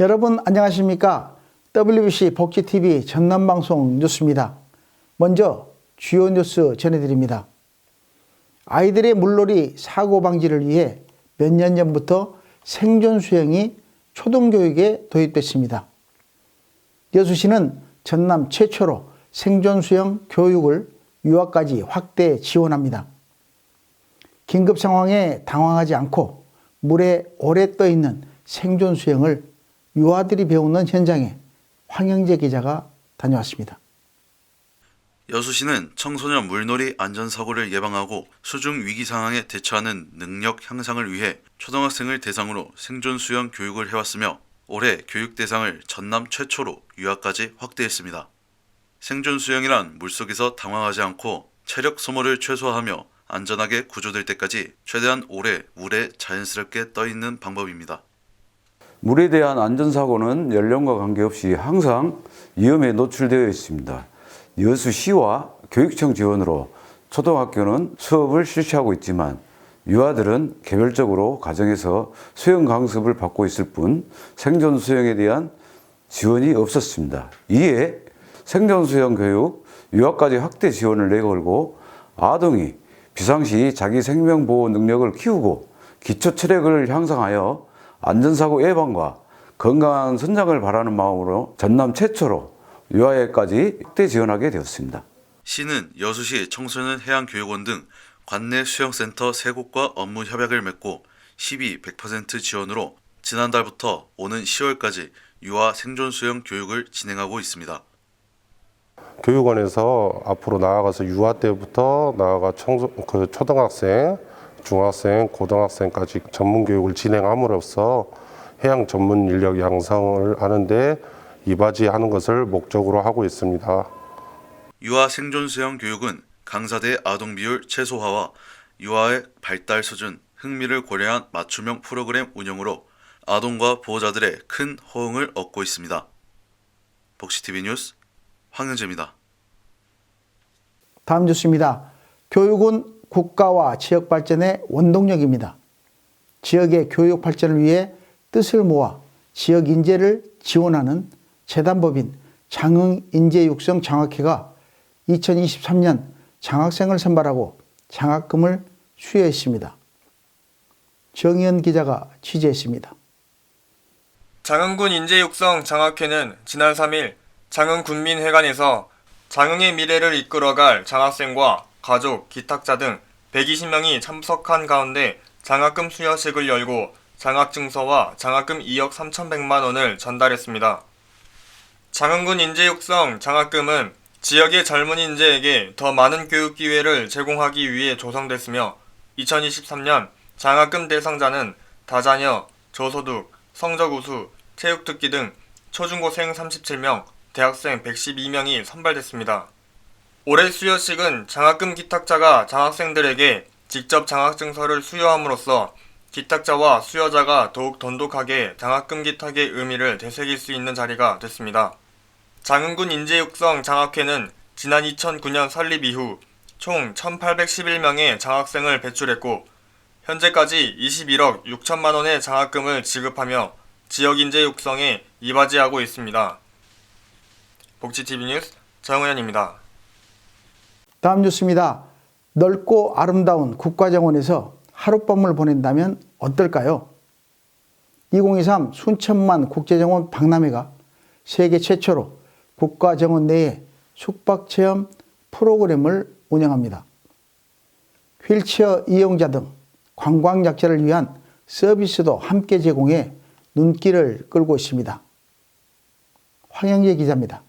여러분 안녕하십니까? WBC 복지TV 전남방송 뉴스입니다. 먼저 주요 뉴스 전해드립니다. 아이들의 물놀이 사고 방지를 위해 몇 년 전부터 생존 수영이 초등교육에 도입됐습니다. 여수시는 전남 최초로 생존 수영 교육을 유아까지 확대 지원합니다. 긴급 상황에 당황하지 않고 물에 오래 떠 있는 생존 수영을 유아들이 배우는 현장에 황영재 기자가 다녀왔습니다. 여수시는 청소년 물놀이 안전사고를 예방하고 수중 위기 상황에 대처하는 능력 향상을 위해 초등학생을 대상으로 생존 수영 교육을 해왔으며 올해 교육 대상을 전남 최초로 유아까지 확대했습니다. 생존 수영이란 물속에서 당황하지 않고 체력 소모를 최소화하며 안전하게 구조될 때까지 최대한 오래 물에 자연스럽게 떠 있는 방법입니다. 물에 대한 안전사고는 연령과 관계없이 항상 위험에 노출되어 있습니다. 여수시와 교육청 지원으로 초등학교는 수업을 실시하고 있지만 유아들은 개별적으로 가정에서 수영 강습을 받고 있을 뿐 생존 수영에 대한 지원이 없었습니다. 이에 생존 수영 교육 유아까지 확대 지원을 내걸고 아동이 비상시 자기 생명 보호 능력을 키우고 기초 체력을 향상하여 안전사고 예방과 건강한 성장을 바라는 마음으로 전남 최초로 유아에까지 확대 지원하게 되었습니다. 시는 여수시 청소년 해양교육원 등 관내 수영센터 3곳과 업무 협약을 맺고 시비 100% 지원으로 지난달부터 오는 10월까지 유아 생존 수영 교육을 진행하고 있습니다. 교육원에서 앞으로 나아가서 유아 때부터 나아가 초등학생, 중학생, 고등학생까지 전문 교육을 진행함으로써 해양 전문 인력 양성을 하는데 이바지하는 것을 목적으로 하고 있습니다. 유아 생존 수영 교육은 강사대 아동 비율 최소화와 유아의 발달 수준, 흥미를 고려한 맞춤형 프로그램 운영으로 아동과 보호자들의 큰 호응을 얻고 있습니다. 복지TV 뉴스 황영재입니다. 다음 뉴스입니다. 교육은 국가와 지역 발전의 원동력입니다. 지역의 교육 발전을 위해 뜻을 모아 지역 인재를 지원하는 재단법인 장흥인재육성장학회가 2023년 장학생을 선발하고 장학금을 수여했습니다. 정희연 기자가 취재했습니다. 장흥군 인재육성장학회는 지난 3일 장흥군민회관에서 장흥의 미래를 이끌어갈 장학생과 가족, 기탁자 등 120명이 참석한 가운데 장학금 수여식을 열고 장학증서와 장학금 2억 3,100만 원을 전달했습니다. 장흥군 인재육성 장학금은 지역의 젊은 인재에게 더 많은 교육 기회를 제공하기 위해 조성됐으며 2023년 장학금 대상자는 다자녀, 저소득, 성적 우수, 체육특기 등 초중고생 37명, 대학생 112명이 선발됐습니다. 올해 수여식은 장학금 기탁자가 장학생들에게 직접 장학증서를 수여함으로써 기탁자와 수여자가 더욱 돈독하게 장학금 기탁의 의미를 되새길 수 있는 자리가 됐습니다. 장흥군 인재육성 장학회는 지난 2009년 설립 이후 총 1,811명의 장학생을 배출했고 현재까지 21억 6천만 원의 장학금을 지급하며 지역 인재 육성에 이바지하고 있습니다. 복지TV 뉴스 정우현입니다. 다음 뉴스입니다. 넓고 아름다운 국가정원에서 하룻밤을 보낸다면 어떨까요? 2023 순천만 국제정원 박람회가 세계 최초로 국가정원 내에 숙박체험 프로그램을 운영합니다. 휠체어 이용자 등 관광약자를 위한 서비스도 함께 제공해 눈길을 끌고 있습니다. 황영재 기자입니다.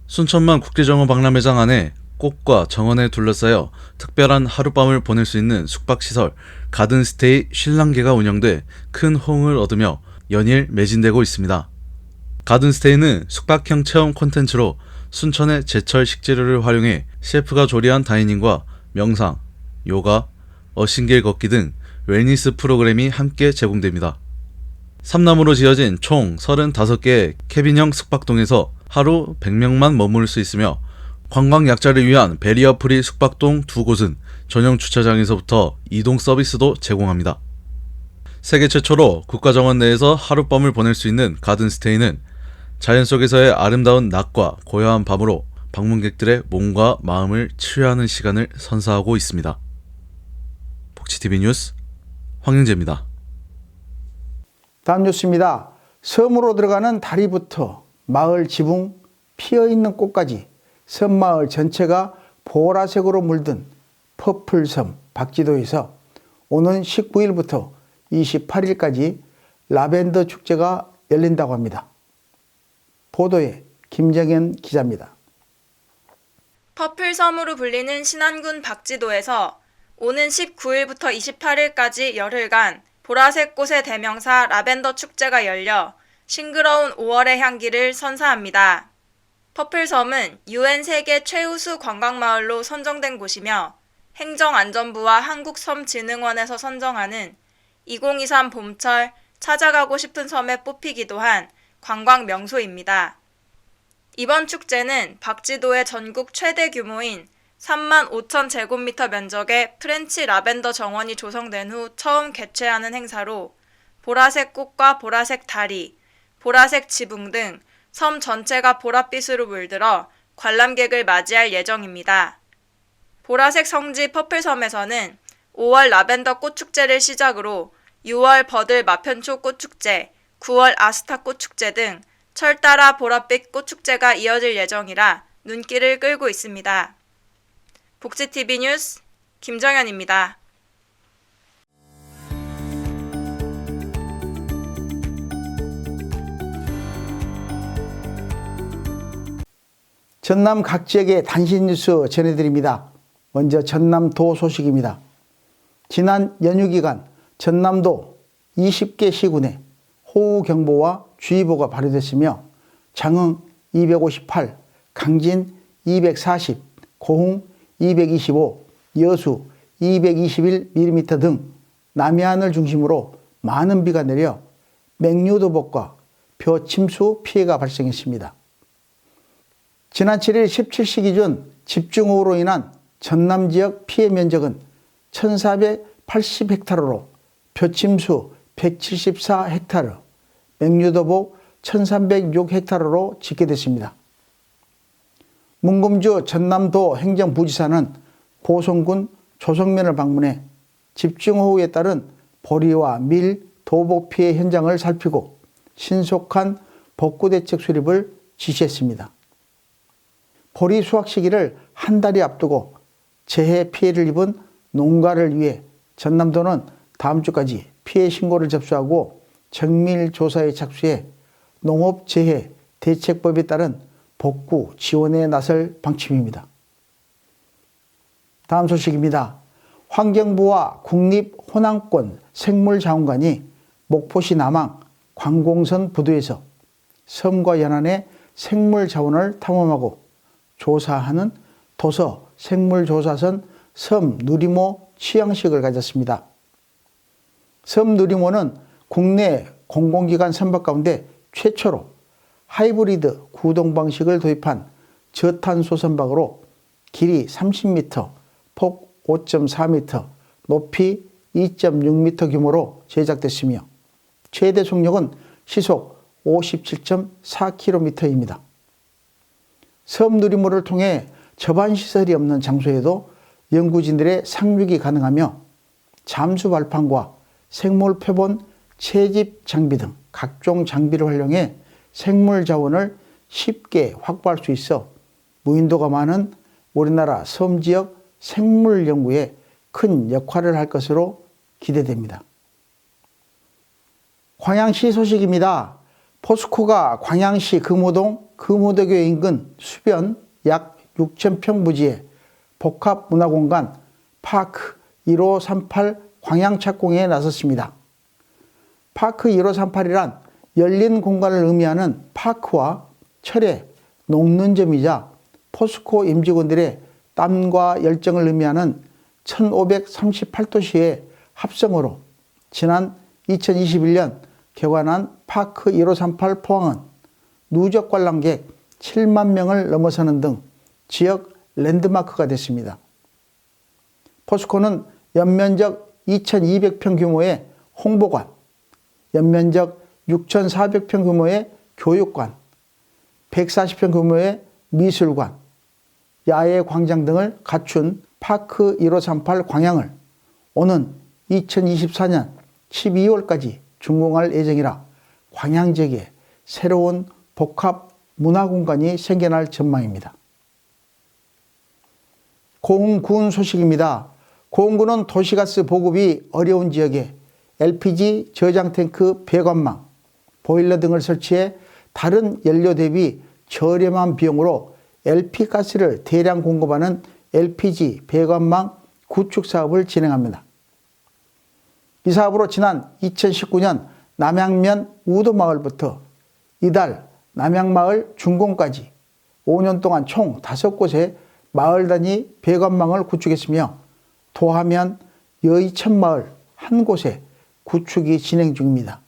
순천만 국제정원 박람회장 안에 꽃과 정원에 둘러싸여 특별한 하룻밤을 보낼 수 있는 숙박시설 가든스테이 신랑계가 운영돼 큰 호응을 얻으며 연일 매진되고 있습니다. 가든스테이는 숙박형 체험 콘텐츠로 순천의 제철 식재료를 활용해 셰프가 조리한 다이닝과 명상, 요가, 어신길 걷기 등 웰니스 프로그램이 함께 제공됩니다. 삼나무로 지어진 총 35개의 캐빈형 숙박동에서 하루 100명만 머무를 수 있으며 관광약자를 위한 베리어 프리 숙박동 2곳은 전용 주차장에서부터 이동 서비스도 제공합니다. 세계 최초로 국가정원 내에서 하룻밤을 보낼 수 있는 가든스테이는 자연 속에서의 아름다운 낮과 고요한 밤으로 방문객들의 몸과 마음을 치유하는 시간을 선사하고 있습니다. 복지TV 뉴스 황영재입니다. 다음 뉴스입니다. 섬으로 들어가는 다리부터 마을 지붕, 피어있는 꽃까지 섬마을 전체가 보라색으로 물든 퍼플섬 박지도에서 오는 19일부터 28일까지 라벤더 축제가 열린다고 합니다. 보도에 김정현 기자입니다. 퍼플섬으로 불리는 신안군 박지도에서 오는 19일부터 28일까지 열흘간 보라색 꽃의 대명사 라벤더 축제가 열려 싱그러운 5월의 향기를 선사합니다. 퍼플섬은 UN 세계 최우수 관광마을로 선정된 곳이며 행정안전부와 한국섬진흥원에서 선정하는 2023 봄철 찾아가고 싶은 섬에 뽑히기도 한 관광 명소입니다. 이번 축제는 박지도의 전국 최대 규모인 3만 5천 제곱미터 면적의 프렌치 라벤더 정원이 조성된 후 처음 개최하는 행사로 보라색 꽃과 보라색 다리, 보라색 지붕 등 섬 전체가 보랏빛으로 물들어 관람객을 맞이할 예정입니다. 보라색 성지 퍼플섬에서는 5월 라벤더 꽃축제를 시작으로 6월 버들 마편초 꽃축제, 9월 아스타 꽃축제 등 철 따라 보랏빛 꽃축제가 이어질 예정이라 눈길을 끌고 있습니다. 복지TV 뉴스 김정현입니다. 전남 각 지역의 단신 뉴스 전해드립니다. 먼저 전남도 소식입니다. 지난 연휴 기간 전남도 20개 시군에 호우경보와 주의보가 발효됐으며 장흥 258, 강진 240, 고흥 225, 여수 221mm 등 남해안을 중심으로 많은 비가 내려 맹류도복과 벼 침수 피해가 발생했습니다. 지난 7일 17시 기준 집중호우로 인한 전남 지역 피해 면적은 1480헥타르로 벼침수 174헥타르, 맹류도복 1306헥타르로 집계됐습니다. 문금주 전남도 행정부지사는 고성군 조성면을 방문해 집중호우에 따른 보리와 밀, 도복 피해 현장을 살피고 신속한 복구대책 수립을 지시했습니다. 보리 수확 시기를 한 달이 앞두고 재해 피해를 입은 농가를 위해 전남도는 다음 주까지 피해 신고를 접수하고 정밀 조사에 착수해 농업재해 대책법에 따른 복구 지원에 나설 방침입니다. 다음 소식입니다. 환경부와 국립호남권 생물자원관이 목포시 남항 관공선 부두에서 섬과 연안의 생물자원을 탐험하고 조사하는 도서 생물조사선 섬 누리모 취향식을 가졌습니다. 섬 누리모는 국내 공공기관 선박 가운데 최초로 하이브리드 구동 방식을 도입한 저탄소 선박으로 길이 30m, 폭 5.4m, 높이 2.6m 규모로 제작됐으며 최대 속력은 시속 57.4km입니다. 섬 누리모를 통해 접안시설이 없는 장소에도 연구진들의 상륙이 가능하며 잠수 발판과 생물 표본 채집 장비 등 각종 장비를 활용해 생물 자원을 쉽게 확보할 수 있어 무인도가 많은 우리나라 섬 지역 생물 연구에 큰 역할을 할 것으로 기대됩니다. 광양시 소식입니다. 포스코가 광양시 금호동 금호대교 인근 수변 약 6,000평 부지에 복합문화공간 파크 1538 광양착공에 나섰습니다. 파크 1538이란 열린 공간을 의미하는 파크와 철의 녹는점이자 포스코 임직원들의 땀과 열정을 의미하는 1538도시의 합성어로 지난 2021년 개관한 파크 1538 포항은 누적 관람객 7만 명을 넘어서는 등 지역 랜드마크가 됐습니다. 포스코는 연면적 2200평 규모의 홍보관, 연면적 6,400평 규모의 교육관, 140평 규모의 미술관, 야외 광장 등을 갖춘 파크 1538 광양을 오는 2024년 12월까지 준공할 예정이라 광양 지역에 새로운 복합 문화공간이 생겨날 전망입니다. 고흥군 소식입니다. 고흥군은 도시가스 보급이 어려운 지역에 LPG 저장 탱크 배관망, 보일러 등을 설치해 다른 연료 대비 저렴한 비용으로 LP가스를 대량 공급하는 LPG 배관망 구축 사업을 진행합니다. 이 사업으로 지난 2019년 남양면 우도마을부터 이달 남양마을 중공까지 5년 동안 총 5곳의 마을 단위 배관망을 구축했으며 도하면 여의천마을 한 곳에 구축이 진행 중입니다.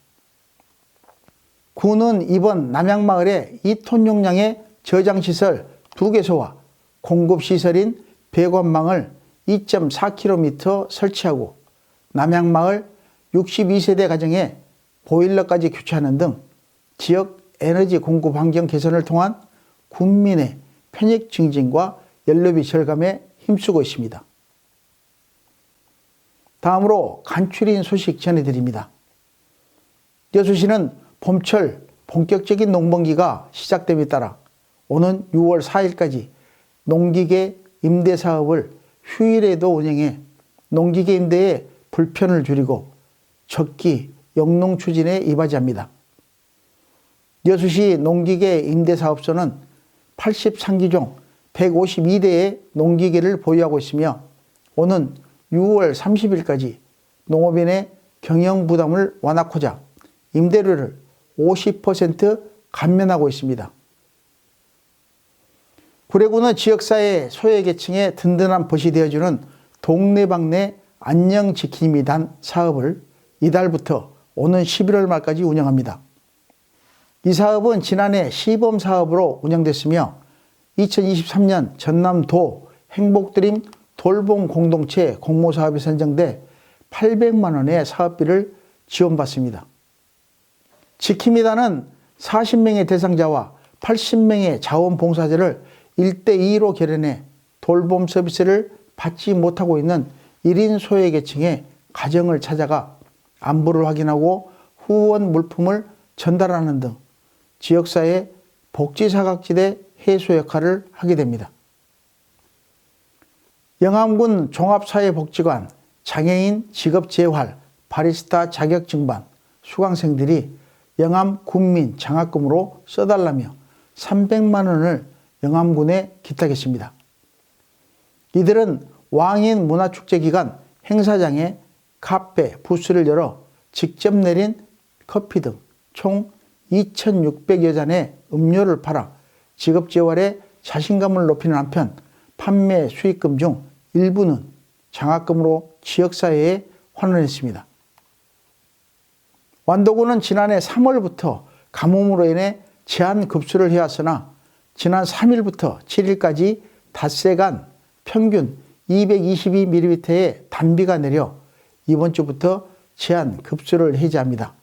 군은 이번 남양마을에 2톤 용량의 저장시설 2개소와 공급시설인 배관망을 2.4km 설치하고 남양마을 62세대 가정에 보일러까지 교체하는 등 지역 에너지 공급 환경 개선을 통한 군민의 편익 증진과 연료비 절감에 힘쓰고 있습니다. 다음으로 간추린 소식 전해드립니다. 여수시는 봄철 본격적인 농번기가 시작됨에 따라 오는 6월 4일까지 농기계 임대 사업을 휴일에도 운영해 농기계 임대의 불편을 줄이고 적기 영농 추진에 이바지합니다. 여수시 농기계 임대사업소는 83기 중 152대의 농기계를 보유하고 있으며 오는 6월 30일까지 농업인의 경영 부담을 완화하고자 임대료를 50% 감면하고 있습니다. 구례군은 지역사회 소외계층의 든든한 벗이 되어주는 동네방네 안녕지킴이 단 사업을 이달부터 오는 11월 말까지 운영합니다. 이 사업은 지난해 시범사업으로 운영됐으며 2023년 전남도 행복드림 돌봄 공동체 공모사업에 선정돼 800만 원의 사업비를 지원받습니다. 지킴이단은 40명의 대상자와 80명의 자원봉사자를 1대2로 결연해 돌봄 서비스를 받지 못하고 있는 1인 소외계층의 가정을 찾아가 안부를 확인하고 후원 물품을 전달하는 등 지역사회 복지사각지대 해소 역할을 하게 됩니다. 영암군 종합사회복지관 장애인 직업재활 바리스타 자격증반 수강생들이 영암 군민 장학금으로 써달라며 300만 원을 영암군에 기탁했습니다. 이들은 왕인 문화축제 기간 행사장에 카페, 부스를 열어 직접 내린 커피 등 총 2,600여 잔의 음료를 팔아 직업재활에 자신감을 높이는 한편 판매 수익금 중 일부는 장학금으로 지역사회에 환원했습니다. 완도군은 지난해 3월부터 가뭄으로 인해 제한 급수를 해왔으나 지난 3일부터 7일까지 닷새간 평균 222mm의 단비가 내려 이번 주부터 제한 급수를 해제합니다.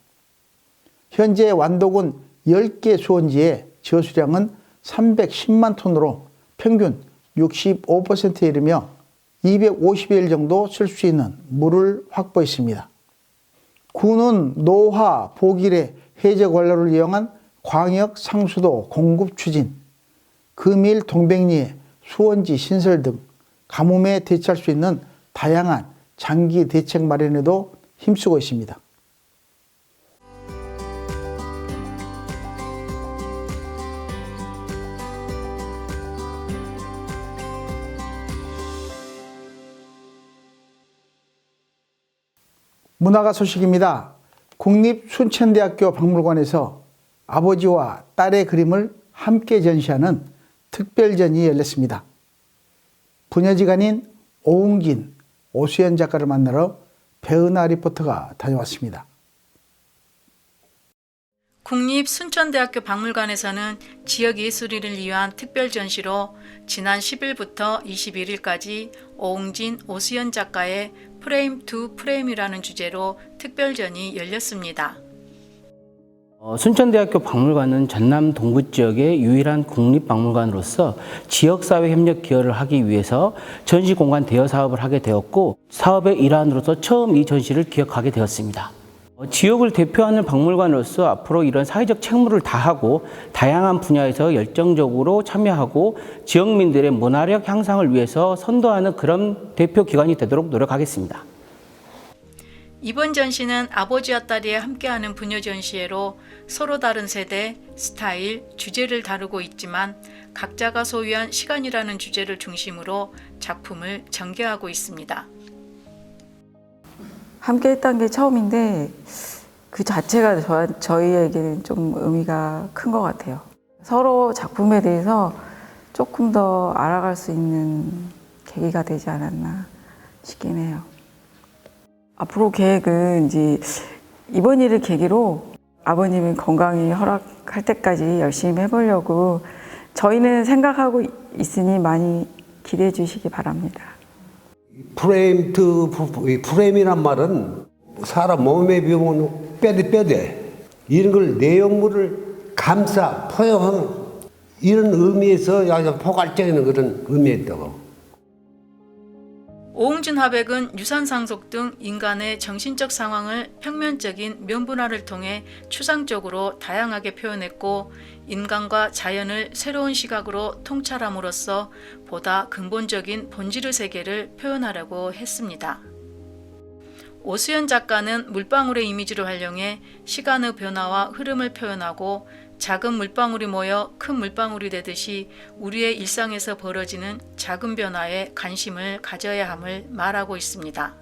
현재 완도군 10개 수원지의 저수량은 310만 톤으로 평균 65%에 이르며 250일 정도 쓸 수 있는 물을 확보했습니다. 군은 노화, 보길의 해저 관로를 이용한 광역 상수도 공급 추진, 금일 동백리의 수원지 신설 등 가뭄에 대처할 수 있는 다양한 장기 대책 마련에도 힘쓰고 있습니다. 문화가 소식입니다. 국립순천대학교 박물관에서 아버지와 딸의 그림을 함께 전시하는 특별전이 열렸습니다. 부녀지간인 오웅진, 오수연 작가를 만나러 배은하 리포터가 다녀왔습니다. 국립순천대학교 박물관에서는 지역예술인을 위한 특별전시로 지난 10일부터 21일까지 오웅진, 오수연 작가의 프레임 투 프레임이라는 주제로 특별전이 열렸습니다. 순천대학교 박물관은 전남 동부 지역의 유일한 국립박물관으로서 지역사회 협력 기여를 하기 위해서 전시공간 대여 사업을 하게 되었고 사업의 일환으로서 처음 이 전시를 기획하게 되었습니다. 지역을 대표하는 박물관으로서 앞으로 이런 사회적 책무를 다하고 다양한 분야에서 열정적으로 참여하고 지역민들의 문화력 향상을 위해서 선도하는 그런 대표 기관이 되도록 노력하겠습니다. 이번 전시는 아버지와 딸이 함께하는 부녀 전시회로 서로 다른 세대, 스타일, 주제를 다루고 있지만 각자가 소유한 시간이라는 주제를 중심으로 작품을 전개하고 있습니다. 함께 했던 게 처음인데 그 자체가 저희에게는 좀 의미가 큰 것 같아요. 서로 작품에 대해서 조금 더 알아갈 수 있는 계기가 되지 않았나 싶긴 해요. 앞으로 계획은 이제 이번 일을 계기로 아버님이 건강이 허락할 때까지 열심히 해보려고 저희는 생각하고 있으니 많이 기대해 주시기 바랍니다. 프레임이란 말은 사람 몸에 비우면 뼈대 이런 걸 내용물을 감싸 포용하는 이런 의미에서 약간 포괄적인 그런 의미였다고. 오웅진 화백은 유산상속 등 인간의 정신적 상황을 평면적인 면분화를 통해 추상적으로 다양하게 표현했고 인간과 자연을 새로운 시각으로 통찰함으로써 보다 근본적인 본질의 세계를 표현하려고 했습니다. 오수연 작가는 물방울의 이미지를 활용해 시간의 변화와 흐름을 표현하고 작은 물방울이 모여 큰 물방울이 되듯이 우리의 일상에서 벌어지는 작은 변화에 관심을 가져야 함을 말하고 있습니다.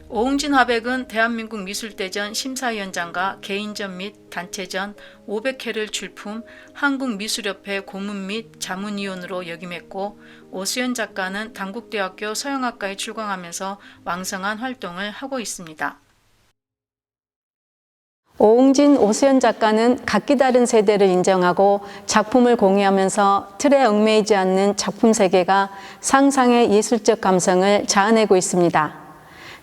오웅진 화백은 대한민국 미술대전 심사위원장과 개인전 및 단체전 500회를 출품, 한국미술협회 고문 및 자문위원으로 역임했고 오수연 작가는 단국대학교 서영학과에 출강하면서 왕성한 활동을 하고 있습니다. 오웅진, 오수연 작가는 각기 다른 세대를 인정하고 작품을 공유하면서 틀에 얽매이지 않는 작품 세계가 상상의 예술적 감성을 자아내고 있습니다.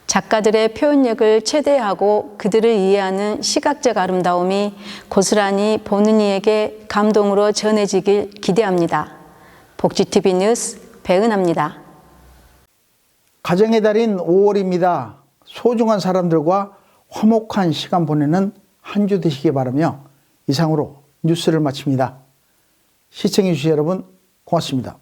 작가들의 표현력을 최대화하고 그들을 이해하는 시각적 아름다움이 고스란히 보는 이에게 감동으로 전해지길 기대합니다. 복지TV 뉴스 배은하입니다. 가정의 달인 5월입니다. 소중한 사람들과 화목한 시간 보내는 한 주 되시기 바라며 이상으로 뉴스를 마칩니다. 시청해 주신 여러분 고맙습니다.